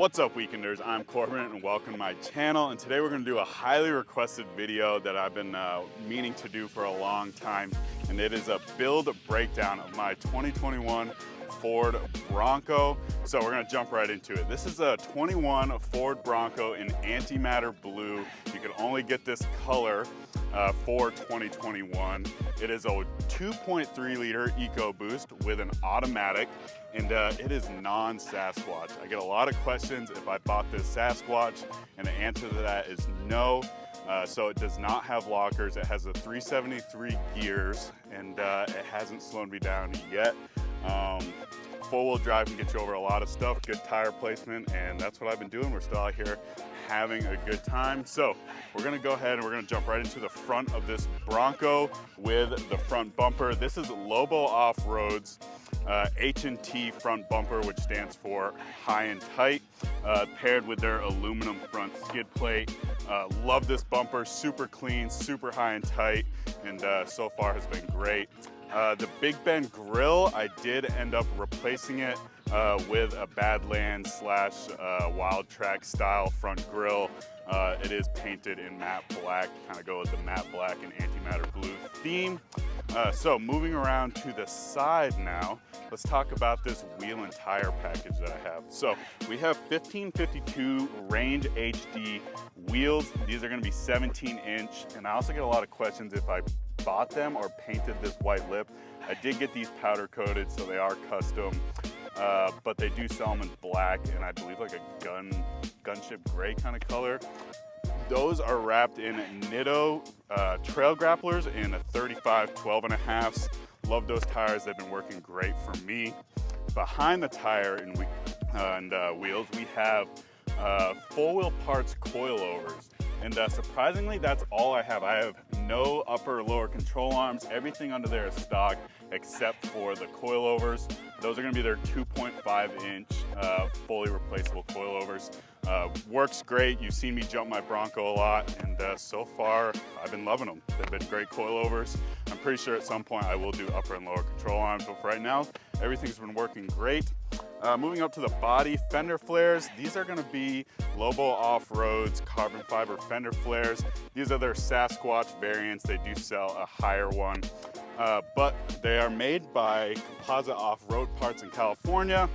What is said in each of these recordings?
What's up, weekenders? I'm Corbin and welcome to my channel, and today we're going to do a highly requested video that I've been meaning to do for a long time, and it is a build breakdown of my 2021 Ford Bronco. So we're going to jump right into it. This is a 21 Ford Bronco in antimatter blue. You can only get this color for 2021. It is a 2.3 liter EcoBoost with an automatic, and it is non-Sasquatch. I get a lot of questions if I bought this Sasquatch, and the answer to that is no. So it does not have lockers. It has a 373 gears, and it hasn't slowed me down yet. Four-wheel drive can get you over a lot of stuff, good tire placement, and that's what I've been doing. We're still out here having a good time. So we're gonna go ahead and we're gonna jump right into the front of this Bronco with the front bumper. This is Lobo Off-Road's H&T front bumper, which stands for high and tight, paired with their aluminum front skid plate. Love this bumper, super clean, super high and tight, and so far has been great. The Big Bend grill, I did end up replacing it with a Badlands / Wild Track style front grill. It is painted in matte black, kind of go with the matte black and antimatter blue theme. So moving around to the side now, let's talk about this wheel and tire package that I have. So we have 1552 Range HD wheels. These are gonna be 17-inch, and I also get a lot of questions if I bought them or painted this white lip. I did get these powder coated, so they are custom, but they do sell them in black and I believe like a gunship gray kind of color. Those are wrapped in Nitto trail grapplers in a 35 12.5s. Love those tires, they've been working great for me. Behind the tire and wheels, we have four-wheel parts coilovers. And surprisingly, that's all I have. I have no upper or lower control arms. Everything under there is stock except for the coilovers. Those are gonna be their 2.5-inch fully replaceable coilovers. Works great. You've seen me jump my Bronco a lot, and so far I've been loving them. They've been great coilovers. I'm pretty sure at some point I will do upper and lower control arms, but for right now, everything's been working great. Moving up to the body, fender flares. These are gonna be Lobo Off-Road's carbon fiber fender flares. These are their Sasquatch variants. They do sell a higher one, but they are made by Composite Off-Road Parts in California.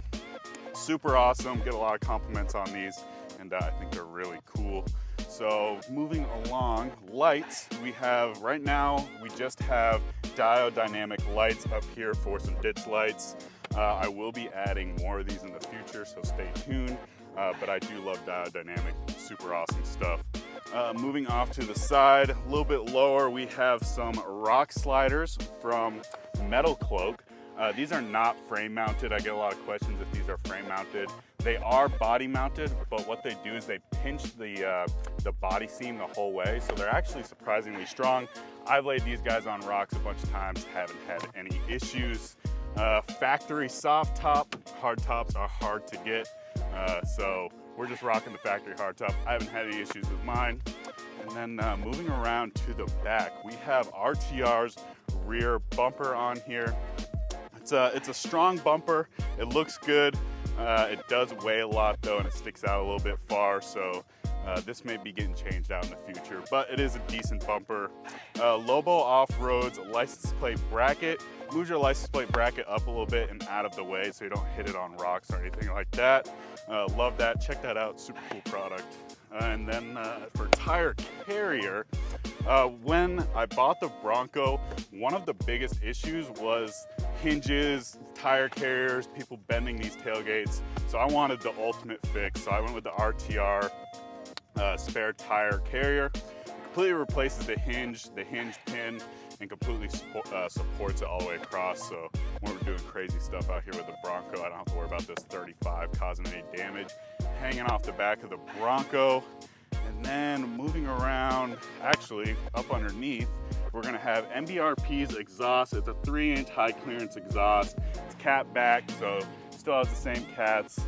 Super awesome, get a lot of compliments on these, and I think they're really cool. So moving along, lights, we have, right now, we just have diode dynamic lights up here for some ditch lights. I will be adding more of these in the future, so stay tuned. But I do love diode dynamic, super awesome stuff. Moving off to the side, a little bit lower, we have some rock sliders from Metal Cloak. These are not frame mounted. I get a lot of questions if these are frame mounted. They are body mounted, but what they do is they pinch the body seam the whole way, so they're actually surprisingly strong. I've laid these guys on rocks a bunch of times, haven't had any issues. Factory soft top, hard tops are hard to get, so we're just rocking the factory hard top. I haven't had any issues with mine. And then moving around to the back, we have RTR's rear bumper on here. It's a strong bumper, it looks good. It does weigh a lot though, and it sticks out a little bit far, so this may be getting changed out in the future, but it is a decent bumper. Lobo Off-Road's license plate bracket. Move your license plate bracket up a little bit and out of the way so you don't hit it on rocks or anything like that. Love that, check that out, super cool product. And then for tire carrier, when I bought the Bronco, one of the biggest issues was hinges, tire carriers, people bending these tailgates. So I wanted the ultimate fix. So I went with the RTR spare tire carrier. It completely replaces the hinge pin, and completely supports it all the way across. So when we're doing crazy stuff out here with the Bronco, I don't have to worry about this 35 causing any damage. Hanging off the back of the Bronco. And then moving around, actually up underneath, we're gonna have MBRP's exhaust. It's a 3-inch high clearance exhaust. It's cat back, so still has the same cats.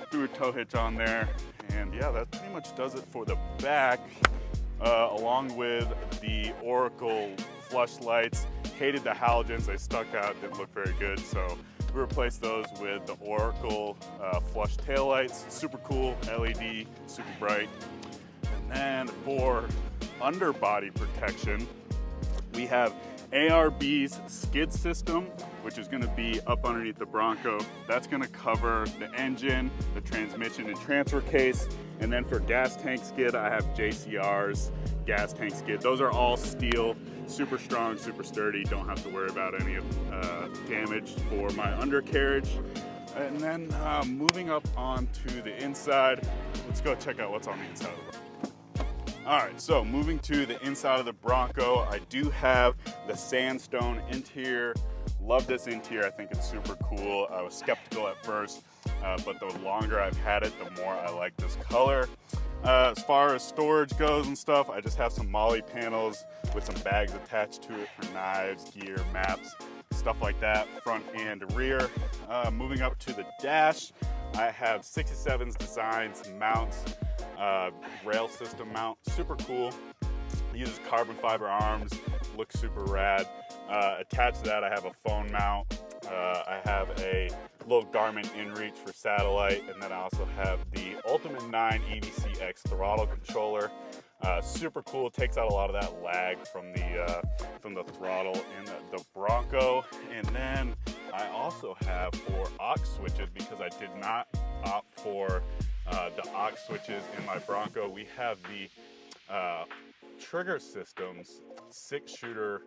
Threw a tow hitch on there. And yeah, that pretty much does it for the back, along with the Oracle flush lights. Hated the halogens, they stuck out, didn't look very good, so We replaced those with the Oracle flush taillights, super cool, LED, super bright. And then for underbody protection, we have ARB's skid system, which is gonna be up underneath the Bronco. That's gonna cover the engine, the transmission and transfer case. And then for gas tank skid, I have JCR's gas tank skid. Those are all steel, super strong, super sturdy. Don't have to worry about any damage for my undercarriage. And then moving up onto the inside, let's go check out what's on the inside of the Bronco. All right, so moving to the inside of the Bronco, I do have the sandstone interior. Love this interior, I think it's super cool. I was skeptical at first, but the longer I've had it, the more I like this color. As far as storage goes and stuff, I just have some MOLLE panels with some bags attached to it for knives, gear, maps, stuff like that, front and rear. Moving up to the dash, I have 67's designs, mounts, rail system mount, super cool. It uses carbon fiber arms, looks super rad. Attached to that, I have a phone mount. I have a little Garmin InReach for satellite, and then I also have the Ultimate 9 EVC-X throttle controller. Super cool, takes out a lot of that lag from the throttle in the Bronco. And then I also have 4 aux switches because I did not opt for the aux switches in my Bronco. We have the Trigger Systems 6-shooter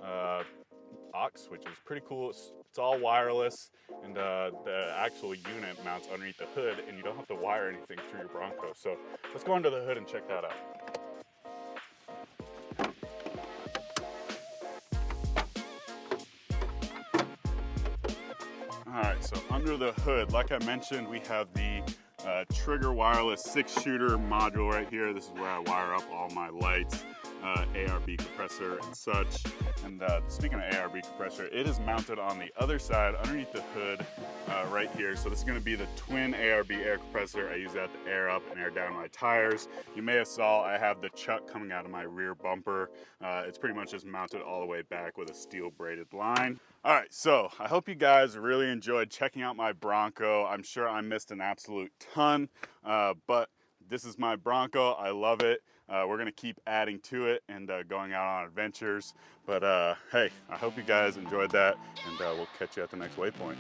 aux switches. Pretty cool. It's all wireless, and the actual unit mounts underneath the hood, and you don't have to wire anything through your Bronco. So let's go under the hood and check that out. All right, so under the hood, like I mentioned, we have the Trigger wireless 6-shooter module right here. This is where I wire up all my lights, ARB compressor and such. And speaking of ARB compressor, it is mounted on the other side underneath the hood right here. So this is going to be the twin ARB air compressor. I use that to air up and air down my tires. You may have saw I have the chuck coming out of my rear bumper. It's pretty much just mounted all the way back with a steel braided line. All right, so I hope you guys really enjoyed checking out my Bronco. I'm sure I missed an absolute ton, but this is my Bronco. I love it. We're gonna keep adding to it and going out on adventures. But hey, I hope you guys enjoyed that, and we'll catch you at the next waypoint.